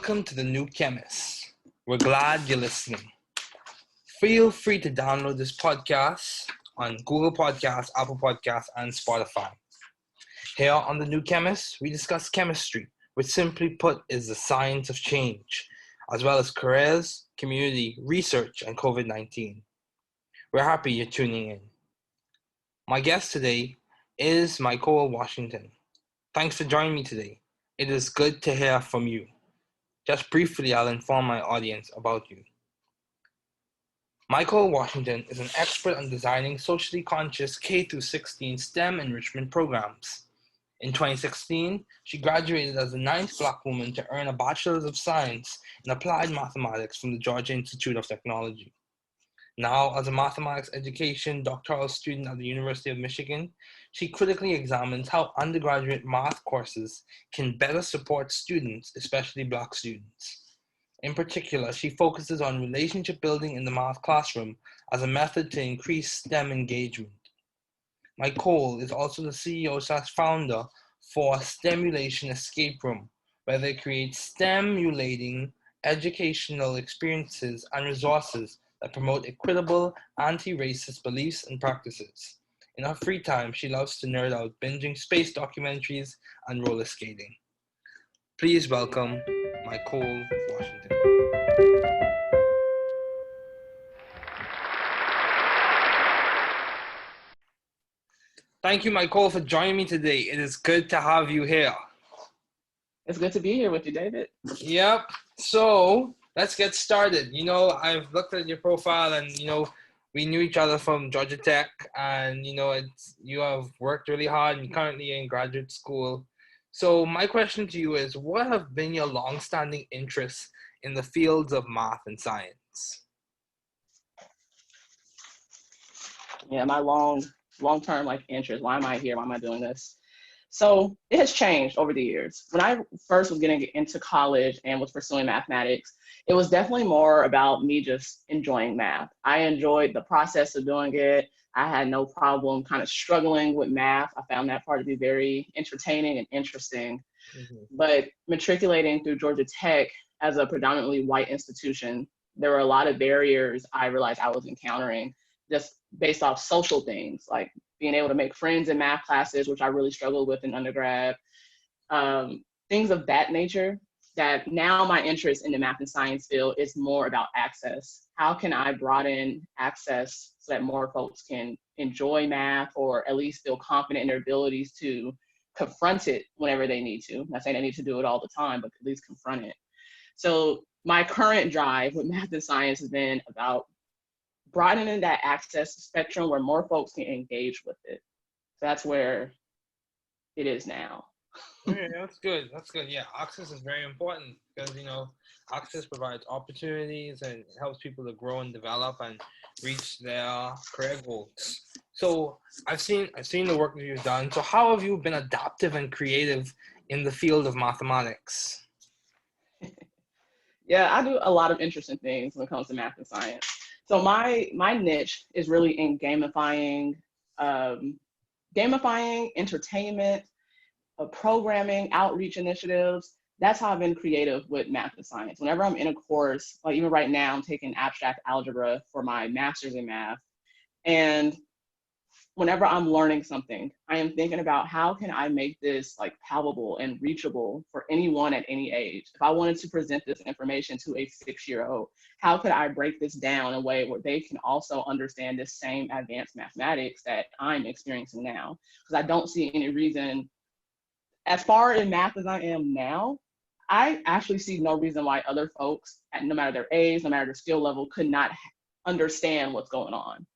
Welcome to the new Chemist. We're glad you're listening. Feel free to download this podcast on Google Podcasts, Apple Podcasts, and Spotify. Here on the new Chemist, we discuss chemistry, which simply put is the science of change, as well as careers, community, research, and COVID-19. We're happy you're tuning in. My guest today is Michole Washington. Thanks for joining me today. It is good to hear from you. Just briefly, I'll inform my audience about you. Michole Washington is an expert on designing socially conscious K-16 STEM enrichment programs. In 2016, she graduated as the 9th Black woman to earn a Bachelor's of Science in Applied Mathematics from the Georgia Institute of Technology. Now, as a mathematics education doctoral student at the University of Michigan, she critically examines how undergraduate math courses can better support students, especially Black students. In particular, she focuses on relationship building in the math classroom as a method to increase STEM engagement. Michole is also the CEO/founder for Stemulation Escape Room, where they create stimulating educational experiences and resources that promote equitable, anti-racist beliefs and practices. In her free time, she loves to nerd out, binging space documentaries and roller skating. Please welcome Michole Washington. Thank you, Michole, for joining me today. It is good to have you here. It's good to be here with you, David. Yep. So let's get started. I've looked at your profile and, we knew each other from Georgia Tech and, you have worked really hard and currently in graduate school. So my question to you is, what have been your long-standing interests in the fields of math and science? Yeah, my long-term interest. Why am I here? Why am I doing this? So it has changed over the years. When I first was getting into college and was pursuing mathematics, it was definitely more about me just enjoying math. I enjoyed the process of doing it. I had no problem kind of struggling with math. I found that part to be very entertaining and interesting. Mm-hmm. But matriculating through Georgia Tech as a predominantly white institution, there were a lot of barriers I realized I was encountering just based off social things, like being able to make friends in math classes, which I really struggled with in undergrad, things of that nature, that now my interest in the math and science field is more about access. How can I broaden access so that more folks can enjoy math or at least feel confident in their abilities to confront it whenever they need to? I'm not saying they need to do it all the time, but at least confront it. So my current drive with math and science has been about broadening that access spectrum where more folks can engage with it. So that's where it is now. Okay, that's good. That's good. Yeah, access is very important because, access provides opportunities and helps people to grow and develop and reach their career goals. So I've seen the work that you've done. So how have you been adaptive and creative in the field of mathematics? Yeah, I do a lot of interesting things when it comes to math and science. So my niche is really in gamifying entertainment, programming, outreach initiatives. That's how I've been creative with math and science. Whenever I'm in a course, like even right now, I'm taking abstract algebra for my master's in math. And whenever I'm learning something, I am thinking about how can I make this palpable and reachable for anyone at any age. If I wanted to present this information to a 6-year-old, how could I break this down in a way where they can also understand this same advanced mathematics that I'm experiencing now? Because I don't see any reason, as far in math as I am now, I actually see no reason why other folks, no matter their age, no matter their skill level, could not understand what's going on.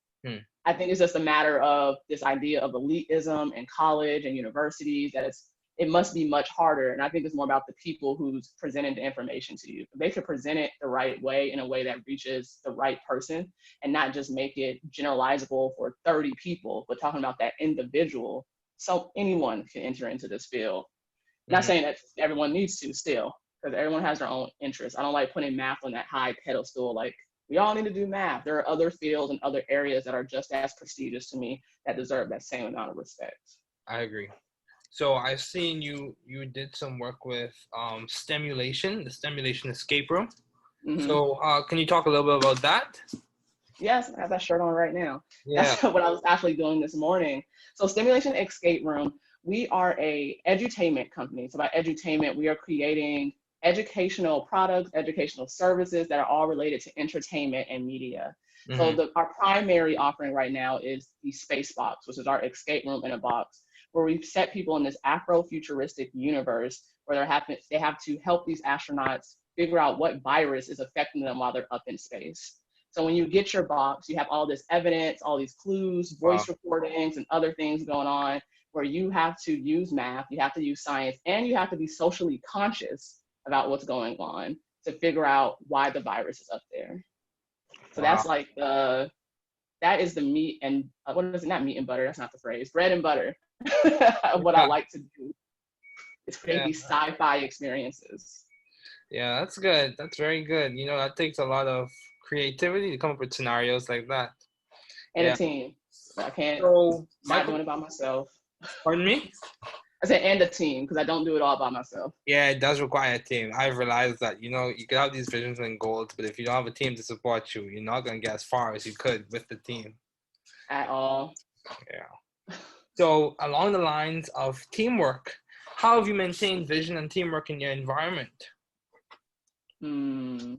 I think it's just a matter of this idea of elitism in college and universities, that it must be much harder. And I think it's more about the people who's presenting the information to you. If they could present it the right way, in a way that reaches the right person and not just make it generalizable for 30 people, but talking about that individual, so anyone can enter into this field. Mm-hmm. Not saying that everyone needs to still, because everyone has their own interests. I don't like putting math on that high pedestal, we all need to do math. There are other fields and other areas that are just as prestigious to me that deserve that same amount of respect. I agree. So I've seen you did some work with stimulation, the stimulation escape room. Hmm. So can you talk a little bit about that? Yes, I have that shirt on right now. Yeah. That's what I was actually doing this morning. So Stimulation Escape Room, we are a edutainment company. So by edutainment, we are creating educational products, educational services that are all related to entertainment and media. So Hmm. our primary offering right now is the Space Box, which is our escape room in a box, where we've set people in this Afro-futuristic universe where they have to help these astronauts figure out what virus is affecting them while they're up in space. So when you get your box, you have all this evidence, all these clues, Wow. voice recordings, and other things going on where you have to use math, you have to use science, and you have to be socially conscious about what's going on to figure out why the virus is up there. So Wow. that's like that is the meat and what is it? Not meat and butter. That's not the phrase. Bread and butter. What I Yeah. like to do is create Yeah. these sci-fi experiences. Yeah, that's good. That's very good. That takes a lot of creativity to come up with scenarios like that. And a Yeah. team. I can't, So not doing it by myself. pardon me? I said, and a team, because I don't do it all by myself. Yeah, it does require a team. I've realized that, you can have these visions and goals, but if you don't have a team to support you, you're not going to get as far as you could with the team. At all. Yeah. So, along the lines of teamwork, how have you maintained vision and teamwork in your environment? Hmm.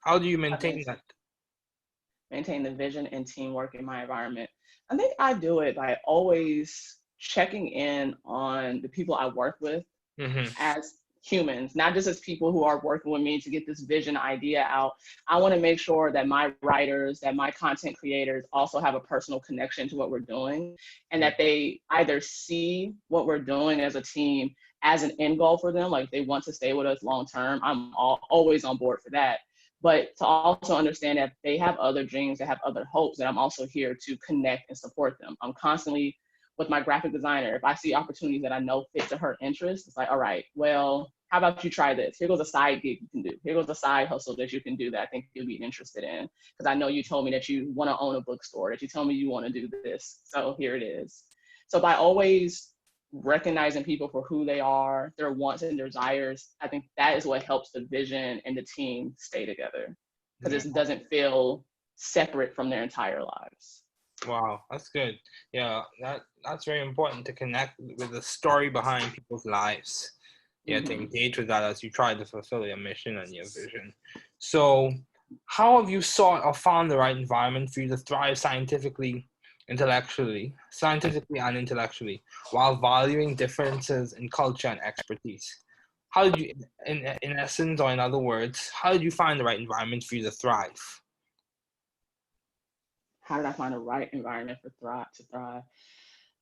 How do you I've maintain that? maintained the vision and teamwork in my environment. I think I do it by always checking in on the people I work with Mm-hmm. as humans, not just as people who are working with me to get this vision idea out. I want to make sure that my writers, that my content creators also have a personal connection to what we're doing and that they either see what we're doing as a team as an end goal for them, like they want to stay with us long term. I'm always on board for that. But to also understand that they have other dreams, they have other hopes, and I'm also here to connect and support them. I'm constantly with my graphic designer, if I see opportunities that I know fit to her interest, it's like, all right, well, how about you try this? Here goes a side gig you can do. Here goes a side hustle that you can do that I think you'll be interested in. Because I know you told me that you want to own a bookstore, that you told me you want to do this. So here it is. So by always recognizing people for who they are, their wants and desires, I think that is what helps the vision and the team stay together. Because Yeah. it doesn't feel separate from their entire lives. Wow, that's good. Yeah, that's very important to connect with the story behind people's lives. Yeah, to Mm-hmm. engage with that as you try to fulfill your mission and your vision. So, how have you sought or found the right environment for you to thrive scientifically and intellectually, while valuing differences in culture and expertise? How did you, in essence, or in other words, how did you find the right environment for you to thrive? How did I find the right environment for thrive?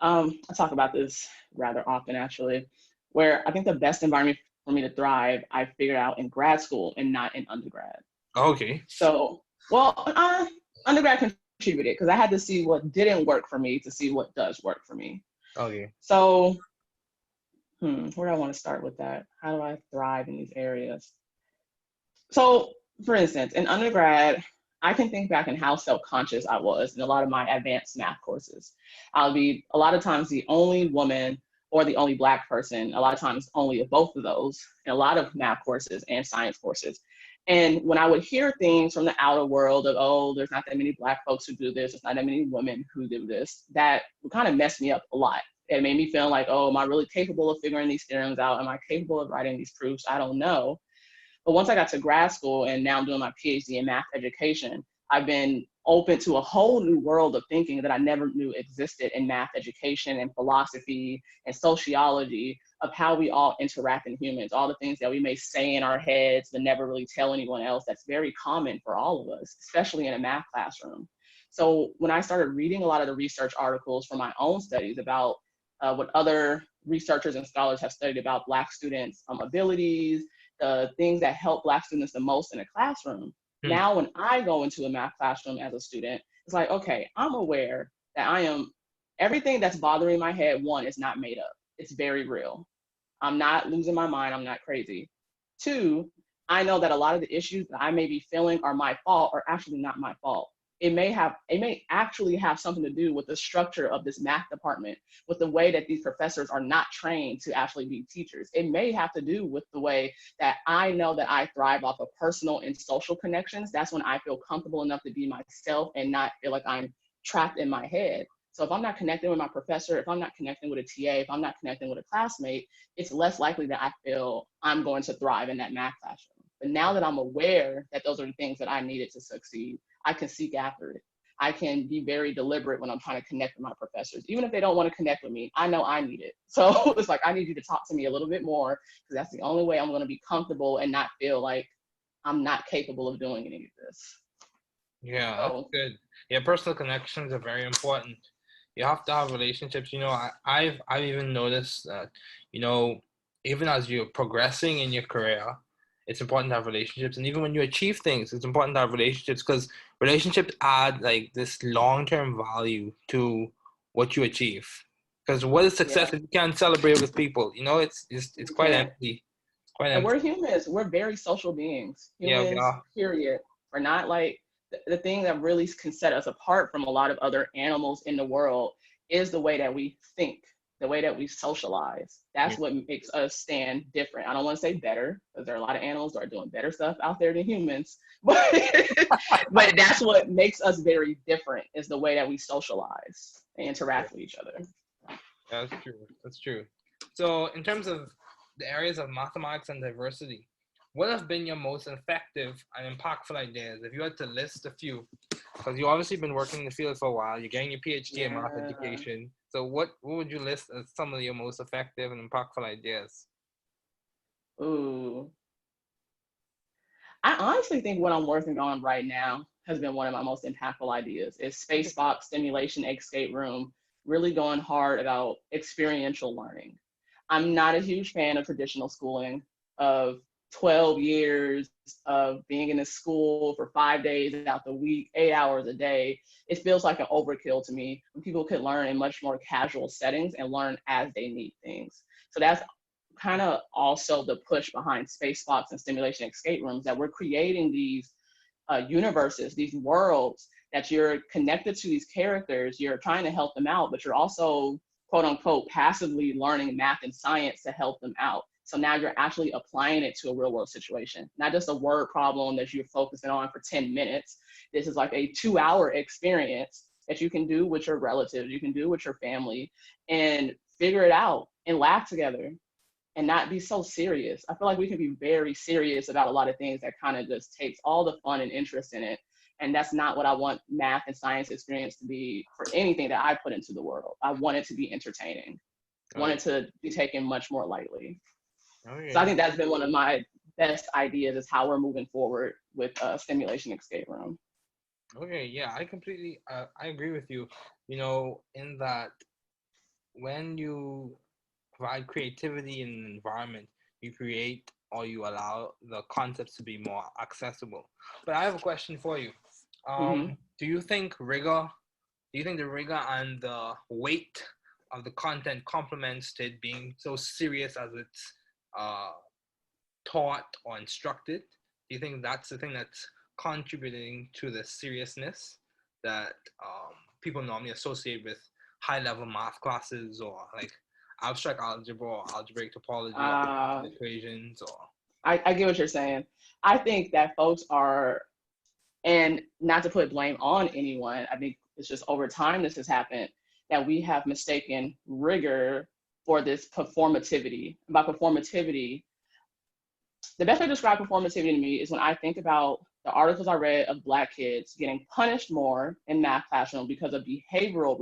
I talk about this rather often, actually, where I think the best environment for me to thrive, I figured out in grad school and not in undergrad. Okay. So, well, undergrad contributed because I had to see what didn't work for me to see what does work for me. Okay. So, where do I want to start with that? How do I thrive in these areas? So, for instance, in undergrad, I can think back on how self-conscious I was in a lot of my advanced math courses. I'll be a lot of times the only woman or the only Black person, a lot of times only of both of those in a lot of math courses and science courses. And when I would hear things from the outer world of, oh, there's not that many Black folks who do this, there's not that many women who do this, that would kind of mess me up a lot. It made me feel like, oh, am I really capable of figuring these theorems out? Am I capable of writing these proofs? I don't know. But once I got to grad school and now I'm doing my PhD in math education, I've been open to a whole new world of thinking that I never knew existed in math education and philosophy and sociology of how we all interact in humans, all the things that we may say in our heads but never really tell anyone else. That's very common for all of us, especially in a math classroom. So when I started reading a lot of the research articles from my own studies about what other researchers and scholars have studied about Black students' abilities, the things that help Black students the most in a classroom. Hmm. Now, when I go into a math classroom as a student, it's like, okay, I'm aware that everything that's bothering my head, one, is not made up. It's very real. I'm not losing my mind. I'm not crazy. Two, I know that a lot of the issues that I may be feeling are my fault are actually not my fault. it may actually have something to do with the structure of this math department, with the way that these professors are not trained to actually be teachers. It may have to do with the way that I know that I thrive off of personal and social connections. That's when I feel comfortable enough to be myself and not feel like I'm trapped in my head. So if I'm not connecting with my professor, if I'm not connecting with a TA, if I'm not connecting with a classmate, it's less likely that I feel I'm going to thrive in that math classroom. But now that I'm aware that those are the things that I needed to succeed, I can seek after it. I can be very deliberate when I'm trying to connect with my professors. Even if they don't want to connect with me, I know I need it. So it's like, I need you to talk to me a little bit more, because that's the only way I'm going to be comfortable and not feel like I'm not capable of doing any of this. Yeah, that's So, good. Yeah, personal connections are very important. You have to have relationships. I've even noticed that, even as you're progressing in your career, it's important to have relationships. And even when you achieve things, it's important to have relationships, because relationships add like this long-term value to what you achieve. Because what is yeah, success if you can't celebrate with people? It's you quite can't. empty. It's quite And empty. we're humans. We're very social beings. Yeah, we Humans, are. period. We're not like the thing that really can set us apart from a lot of other animals in the world is the way that we think, the way that we socialize. Yeah. That's what makes us stand different. I don't want to say better, because there are a lot of animals that are doing better stuff out there than humans. But that's what makes us very different, is the way that we socialize and interact with each other. That's true. That's true. So, in terms of the areas of mathematics and diversity, what have been your most effective and impactful ideas? If you had to list a few, because you've obviously been working in the field for a while, you're getting your PhD in math Yeah. education. So, what would you list as some of your most effective and impactful ideas? Ooh. I honestly think what I'm working on right now has been one of my most impactful ideas. Is Okay. Spacebox Stimulation Escape Room, really going hard about experiential learning. I'm not a huge fan of traditional schooling, of 12 years of being in a school for 5 days out the week, 8 hours a day. It feels like an overkill to me when people could learn in much more casual settings and learn as they need things. So that's kind of also the push behind Spacebox and Stimulation Escape Rooms, that we're creating these universes, these worlds that you're connected to, these characters, you're trying to help them out, but you're also, quote unquote, passively learning math and science to help them out. So now you're actually applying it to a real world situation, not just a word problem that you're focusing on for 10 minutes. This is like a 2-hour experience that you can do with your relatives, you can do with your family, and figure it out and laugh together and not be so serious. I feel like we can be very serious about a lot of things that kind of just takes all the fun and interest in it. And that's not what I want math and science experience to be for anything that I put into the world. I want it to be entertaining. I want Okay. it to be taken much more lightly. So I Okay. think that's been one of my best ideas, is how we're moving forward with Stimulation Escape Room. Okay. Yeah, I agree with you. In that when you provide creativity in an environment, you create or you allow the concepts to be more accessible. But I have a question for you. Mm-hmm. Do you think the rigor and the weight of the content complements to it being so serious as it's uh, taught or instructed? Do you think that's the thing that's contributing to the seriousness that people normally associate with high level math classes, or like abstract algebra or algebraic topology or Uh, equations or I get what you're saying. I think that folks are, and not to put blame on anyone, I think it's just over time this has happened, that we have mistaken rigor for this performativity. By performativity, the best way to describe performativity to me is when I think about the articles I read of Black kids getting punished more in math classroom because of behavioral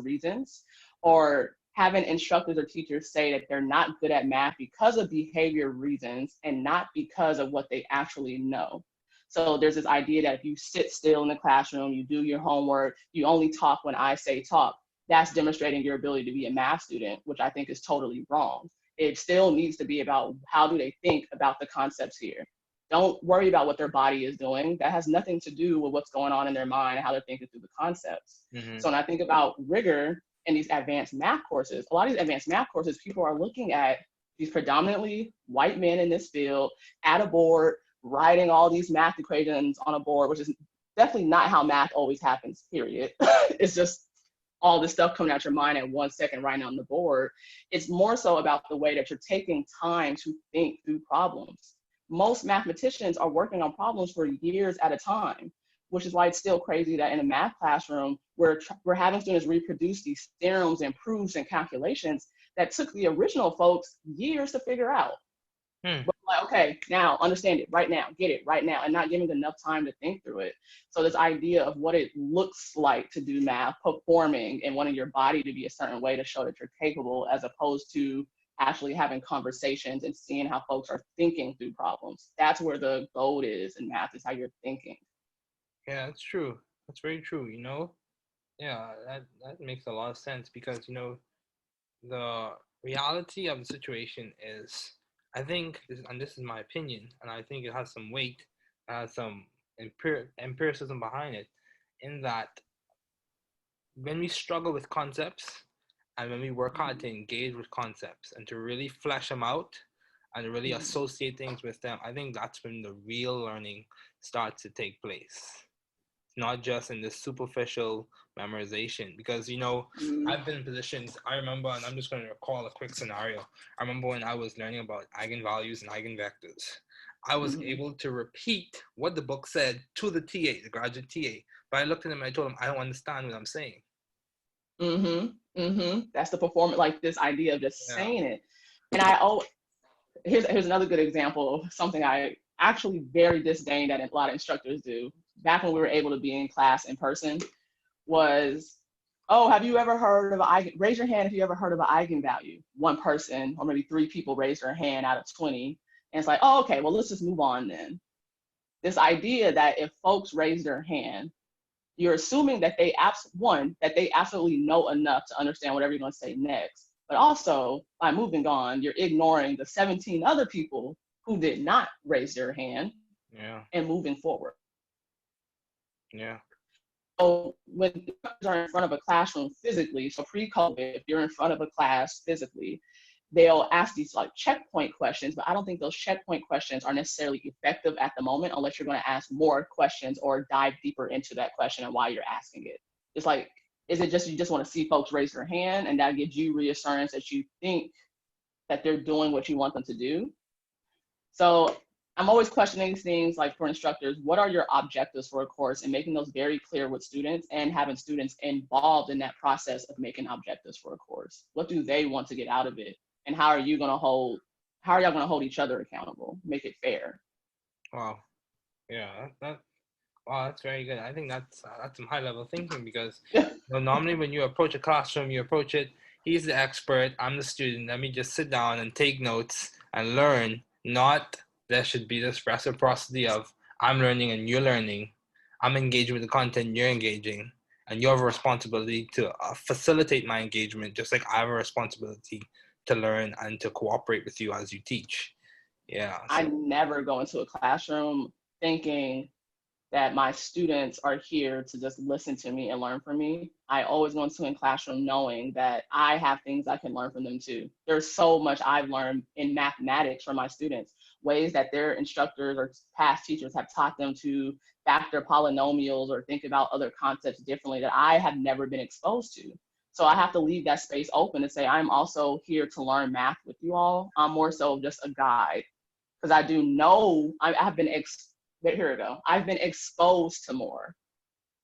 reasons, or having instructors or teachers say that they're not good at math because of behavior reasons and not because of what they actually know. So there's this idea that if you sit still in the classroom, you do your homework, you only talk when I say talk, that's demonstrating your ability to be a math student, which I think is totally wrong. It still needs to be about how do they think about the concepts here. Don't worry about what their body is doing. That has nothing to do with what's going on in their mind and how they're thinking through the concepts. mm-hmm. So when I think about rigor in these advanced math courses, a lot of these advanced math courses, people are looking at these predominantly white men in this field at a board, writing all these math equations on a board, which is definitely not how math always happens, period. It's just all this stuff coming out your mind at 1 second right on the board. It's more so about the way that you're taking time to think through problems. Most mathematicians are working on problems for years at a time, which is why it's still crazy that in a math classroom, we're having students reproduce these theorems and proofs and calculations that took the original folks years to figure out. Hmm. But like, okay, now understand it right now, get it right now, and not giving enough time to think through it. So this idea of what it looks like to do math, performing and wanting your body to be a certain way to show that you're capable, as opposed to actually having conversations and seeing how folks are thinking through problems. That's where the gold is in math, is how you're thinking. Yeah, that's true. That's very true, you know? Yeah, that makes a lot of sense because, you know, the reality of the situation is, I think, and this is my opinion, and I think it has some weight, has some empiricism behind it, in that when we struggle with concepts and when we work hard to engage with concepts and to really flesh them out and really associate things with them, I think that's when the real learning starts to take place, not just in this superficial memorization. Because, you know, I've been in positions, I remember, and I'm just going to recall a quick scenario. I remember when I was learning about eigenvalues and eigenvectors, I was able to repeat what the book said to the TA, the graduate TA, but I looked at him and I told him, I don't understand what I'm saying. That's the performance, like this idea of just Yeah. saying it. And here's another good example of something I actually very disdain that a lot of instructors do. Back when we were able to be in class in person, was, oh, have you ever heard of raise your hand if you ever heard of an eigenvalue. One person or maybe 3 people raised their hand out of 20. And it's like, oh, okay, well, let's just move on then. This idea that if folks raise their hand, you're assuming that they absolutely know enough to understand whatever you're going to say next. But also, by moving on, you're ignoring the 17 other people who did not raise their hand and moving forward. Yeah. So when instructors are in front of a classroom physically, so pre-COVID, if you're in front of a class physically, they'll ask these like checkpoint questions, but I don't think those checkpoint questions are necessarily effective at the moment unless you're going to ask more questions or dive deeper into that question and why you're asking it. It's like, is it just you just want to see folks raise their hand and that gives you reassurance that you think that they're doing what you want them to do? So I'm always questioning things like, for instructors, what are your objectives for a course, and making those very clear with students and having students involved in that process of making objectives for a course. What do they want to get out of it? And how are y'all going to hold each other accountable, make it fair? Wow. Yeah, wow, that's very good. I think that's some high level thinking because you know, normally when you approach a classroom, you approach it, he's the expert, I'm the student, let me just sit down and take notes and learn. Not there should be this reciprocity of I'm learning and you're learning. I'm engaging with the content you're engaging, and you have a responsibility to facilitate my engagement, just like I have a responsibility to learn and to cooperate with you as you teach. Yeah. So. I never go into a classroom thinking that my students are here to just listen to me and learn from me. I always go into a classroom knowing that I have things I can learn from them too. There's so much I've learned in mathematics from my students, ways that their instructors or past teachers have taught them to factor polynomials or think about other concepts differently that I have never been exposed to. So I have to leave that space open and say, I'm also here to learn math with you all. I'm more so just a guide, because I do know I've been here we go. I've been exposed to more.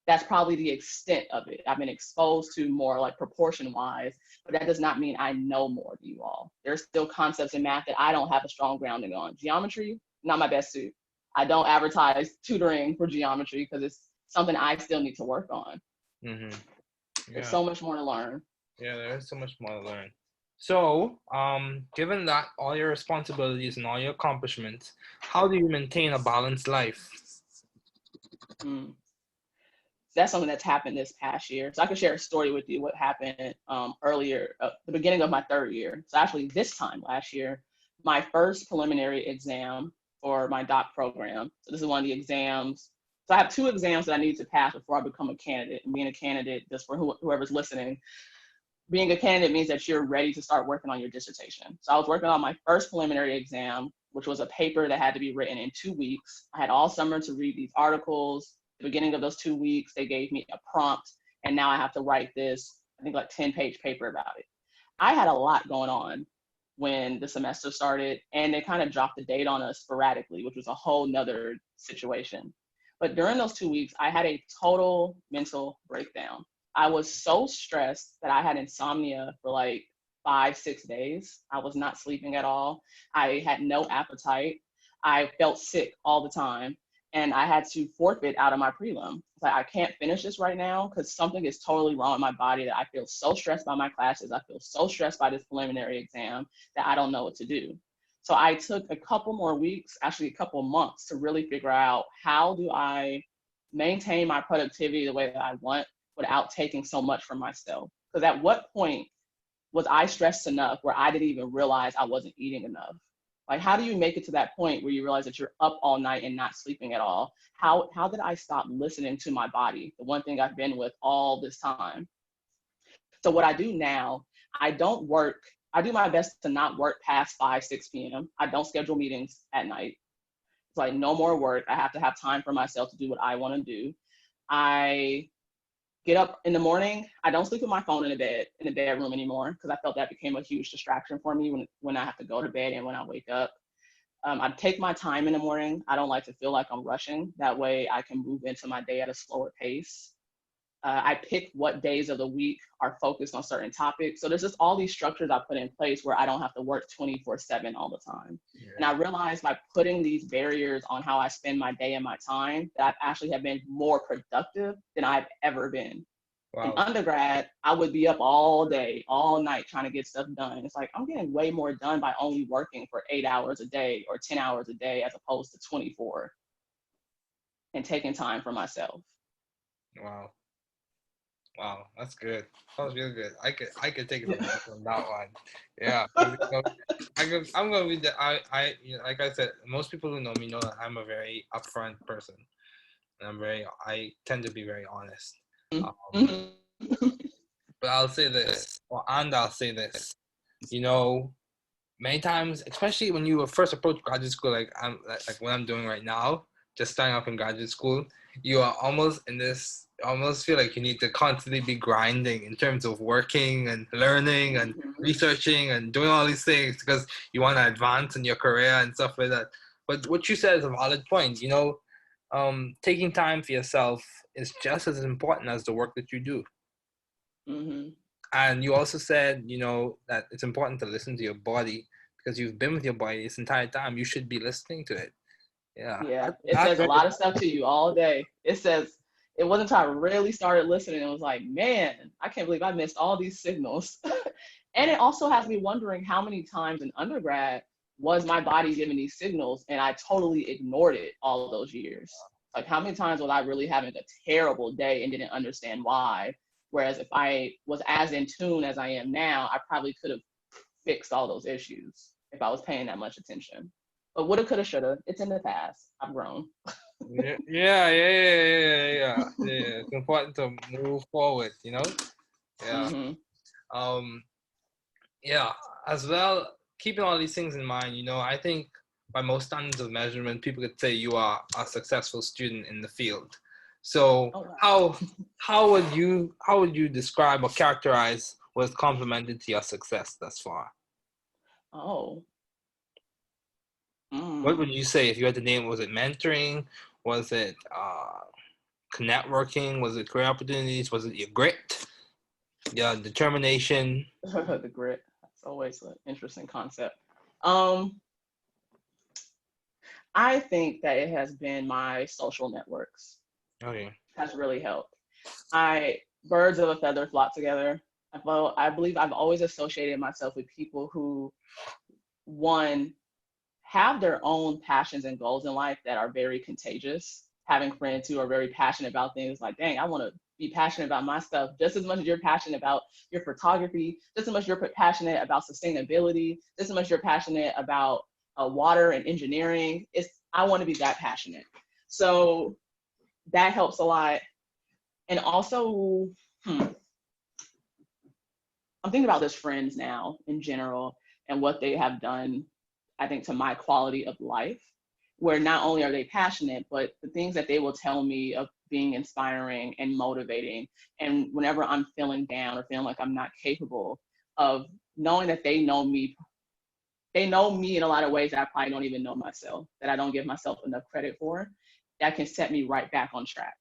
That's probably the extent of it. I've been exposed to more, like proportion wise, but that does not mean I know more than you all. There's still concepts in math that I don't have a strong grounding on. Geometry, not my best suit. I don't advertise tutoring for geometry because it's something I still need to work on. Mm-hmm. Yeah. There's so much more to learn. Yeah, there is so much more to learn. So, given that all your responsibilities and all your accomplishments, how do you maintain a balanced life? That's something that's happened this past year. So I can share a story with you what happened earlier, the beginning of my 3rd year. So actually this time last year, my first preliminary exam for my doc program. So this is one of the exams. So I have 2 exams that I need to pass before I become a candidate. And being a candidate, just for whoever's listening, being a candidate means that you're ready to start working on your dissertation. So I was working on my first preliminary exam, which was a paper that had to be written in 2 weeks. I had all summer to read these articles, beginning of those 2 weeks, they gave me a prompt, and now I have to write this, I think like 10-page paper about it. I had a lot going on when the semester started, and they kind of dropped the date on us sporadically, which was a whole nother situation. But during those 2 weeks, I had a total mental breakdown. I was so stressed that I had insomnia for like 5-6 days. I was not sleeping at all. I had no appetite. I felt sick all the time. And I had to forfeit out of my prelim. It's like, I can't finish this right now because something is totally wrong with my body, that I feel so stressed by my classes. I feel so stressed by this preliminary exam that I don't know what to do. So I took a couple more weeks, actually a couple months, to really figure out, how do I maintain my productivity the way that I want without taking so much from myself? Because at what point was I stressed enough where I didn't even realize I wasn't eating enough? Like, how do you make it to that point where you realize that you're up all night and not sleeping at all? How did I stop listening to my body, the one thing I've been with all this time? So what I do now, I do my best to not work past 5-6 p.m. I don't schedule meetings at night. It's like, no more work. I have to have time for myself to do what I want to do. I get up in the morning. I don't sleep with my phone in the bedroom anymore, because I felt that became a huge distraction for me when I have to go to bed and when I wake up. I take my time in the morning. I don't like to feel like I'm rushing. That way I can move into my day at a slower pace. I pick what days of the week are focused on certain topics. So there's just all these structures I put in place where I don't have to work 24/7 all the time. Yeah. And I realized by putting these barriers on how I spend my day and my time, that I actually have been more productive than I've ever been. Wow. In undergrad, I would be up all day, all night trying to get stuff done. It's like, I'm getting way more done by only working for 8 hours a day or 10 hours a day as opposed to 24, and taking time for myself. Wow. Wow, that's good. That was really good. I could take it from that one. Yeah, I'm gonna read that. Like I said, most people who know me know that I'm a very upfront person, and I tend to be very honest. But I'll say this, I'll say this. You know, many times, especially when you first approach graduate school, like what I'm doing right now, just starting off in graduate school, you are almost almost feel like you need to constantly be grinding in terms of working and learning and researching and doing all these things because you want to advance in your career and stuff like that. But what you said is a valid point. You know, taking time for yourself is just as important as the work that you do. Mm-hmm. And you also said, you know, that it's important to listen to your body because you've been with your body this entire time. You should be listening to it. Yeah. Yeah. It says a lot of stuff to you all day. It wasn't until I really started listening, it was like, man, I can't believe I missed all these signals. And it also has me wondering how many times in undergrad was my body giving these signals and I totally ignored it all those years. Like, how many times was I really having a terrible day and didn't understand why? Whereas if I was as in tune as I am now, I probably could have fixed all those issues if I was paying that much attention. But woulda, coulda, shoulda. It's in the past. I've grown. Yeah. It's important to move forward, you know? Yeah. Mm-hmm. Yeah, as well, keeping all these things in mind, you know, I think by most standards of measurement, people could say you are a successful student in the field. So how would you describe or characterize what's contributed to your success thus far? What would you say if you had to name? Was it mentoring? Was it networking? Was it career opportunities? Was it your grit? Yeah, determination? The grit. That's always an interesting concept. I think that it has been my social networks. Okay. Has really helped. Birds of a feather flock together. I believe I've always associated myself with people who, one, have their own passions and goals in life that are very contagious. Having friends who are very passionate about things, like, dang, I want to be passionate about my stuff just as much as you're passionate about your photography, just as much as you're passionate about sustainability, just as much as you're passionate about water and engineering. I want to be that passionate. So that helps a lot. And also, I'm thinking about just friends now in general and what they have done, I think, to my quality of life, where not only are they passionate, but the things that they will tell me being inspiring and motivating. And whenever I'm feeling down or feeling like I'm not capable, of knowing that they know me in a lot of ways that I probably don't even know myself, that I don't give myself enough credit for, that can set me right back on track.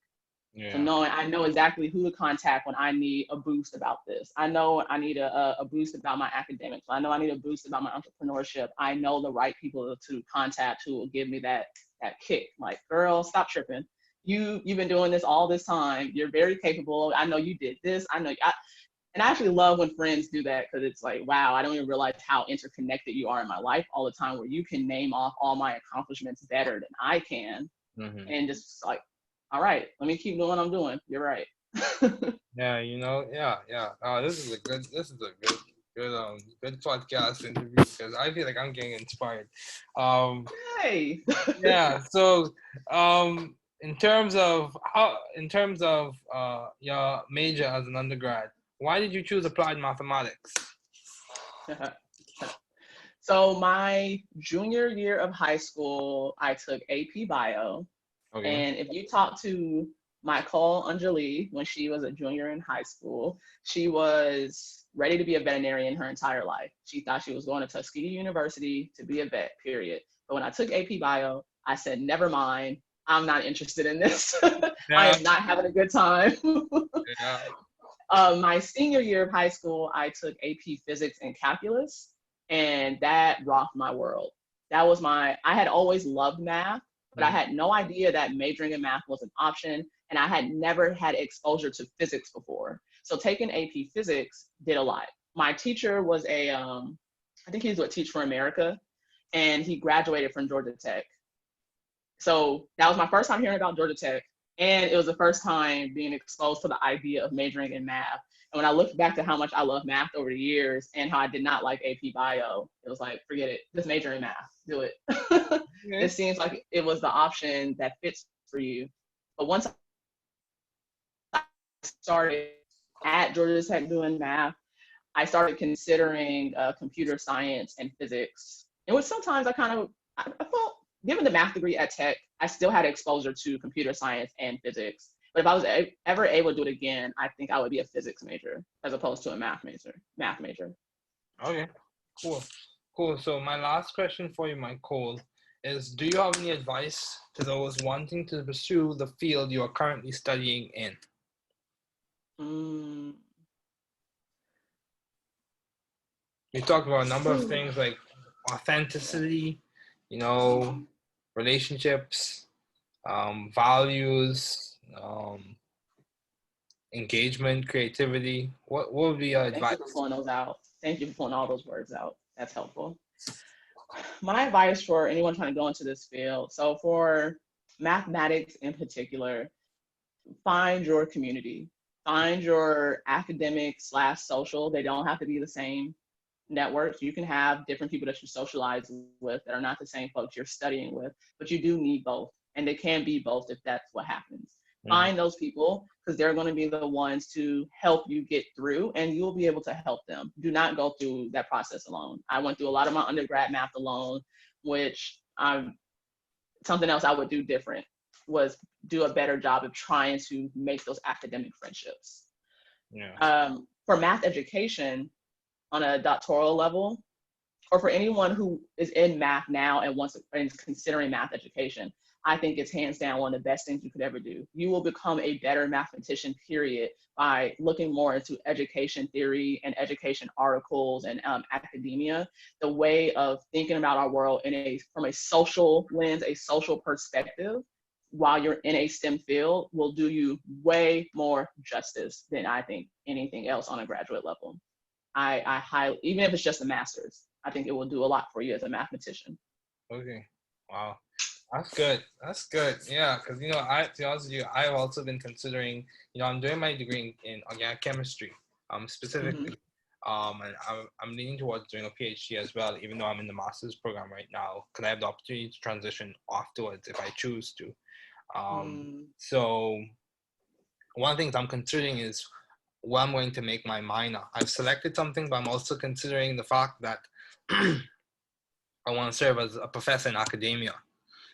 So I know exactly who to contact when I need a boost about this. I know I need a boost about my academics. I know I need a boost about my entrepreneurship. I know the right people to contact who will give me that kick. Like, girl, stop tripping. You've been doing this all this time. You're very capable. I know you did this. And I actually love when friends do that, because it's like, wow, I don't even realize how interconnected you are in my life all the time, where you can name off all my accomplishments better than I can. Mm-hmm. And just like, all right, let me keep doing what I'm doing. You're right. Yeah, this is a good podcast interview, because I feel like I'm getting inspired. Hey. Yeah. So, in terms of your major as an undergrad, why did you choose applied mathematics? So my junior year of high school, I took AP Bio. Okay. And if you talk to Michole Anjali, when she was a junior in high school, she was ready to be a veterinarian her entire life. She thought she was going to Tuskegee University to be a vet, period. But when I took AP Bio, I said, never mind, I'm not interested in this. I am not having a good time. My senior year of high school, I took AP Physics and Calculus, and that rocked my world. I had always loved math, but I had no idea that majoring in math was an option, and I had never had exposure to physics before. So taking AP Physics did a lot. My teacher was I think he's what Teach for America, and he graduated from Georgia Tech. So that was my first time hearing about Georgia Tech, and it was the first time being exposed to the idea of majoring in math. And when I looked back to how much I love math over the years and how I did not like AP Bio, it was like, forget it, just major in math, do it. It seems like it was the option that fits for you. But once I started at Georgia Tech doing math, I started considering computer science and physics. And which sometimes I felt, given the math degree at Tech, I still had exposure to computer science and physics. But if I was ever able to do it again, I think I would be a physics major as opposed to a math major. Okay, cool. So my last question for you, Michole, is, do you have any advice to those wanting to pursue the field you are currently studying in? We talked about a number of things like authenticity, relationships, values, engagement, creativity. What would be your advice? Thank you for pulling those out. Thank you for pulling all those words out. That's helpful. My advice for anyone trying to go into this field, so for mathematics in particular, find your community. Find your academic/social. They don't have to be the same networks. You can have different people that you socialize with that are not the same folks you're studying with, but you do need both. And they can be both if that's what happens. Find those people, because they're going to be the ones to help you get through, and you'll be able to help them. Do not go through that process alone. I went through a lot of my undergrad math alone, which something else I would do different was do a better job of trying to make those academic friendships. For math education on a doctoral level, or for anyone who is in math now and is considering math education, I think it's hands down one of the best things you could ever do. You will become a better mathematician, period, by looking more into education theory and education articles and academia. The way of thinking about our world from a social lens, a social perspective, while you're in a STEM field, will do you way more justice than I think anything else on a graduate level. I highly, even if it's just a master's, I think it will do a lot for you as a mathematician. Okay. Wow. That's good. Yeah, because to be honest with you, I've also been considering. I'm doing my degree in organic chemistry, specifically, and I'm leaning towards doing a PhD as well. Even though I'm in the master's program right now, because I have the opportunity to transition afterwards if I choose to. So one of the things I'm considering is what I'm going to make my minor. I've selected something, but I'm also considering the fact that I want to serve as a professor in academia.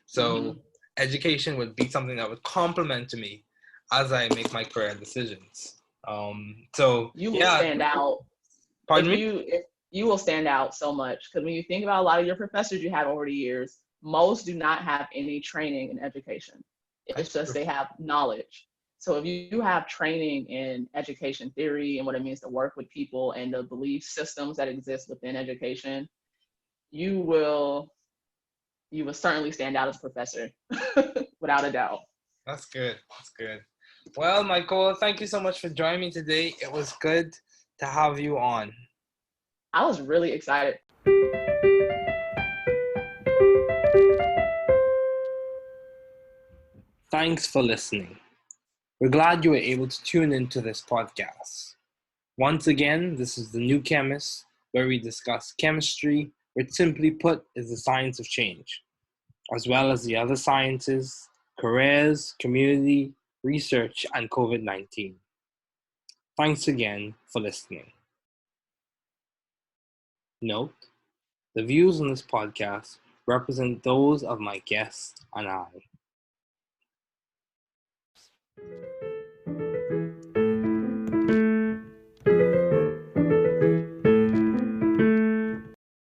So education would be something that would complement to me. as I make my career decisions. So You will yeah, stand out. pardon me? If you will stand out so much, because when you think about a lot of your professors you had over the years, most do not have any training in education. It's That's just true. they have knowledge. So if you have training in education theory and what it means to work with people and the belief systems that exist within education, you will certainly stand out as a professor, without a doubt. That's good. That's good. Well, Michael, thank you so much for joining me today. It was good to have you on. I was really excited. Thanks for listening. We're glad you were able to tune into this podcast. Once again, this is the New Chemist, where we discuss chemistry, which simply put is the science of change, as well as the other sciences, careers, community, research, and COVID-19. Thanks again for listening. Note, the views on this podcast represent those of my guests and I.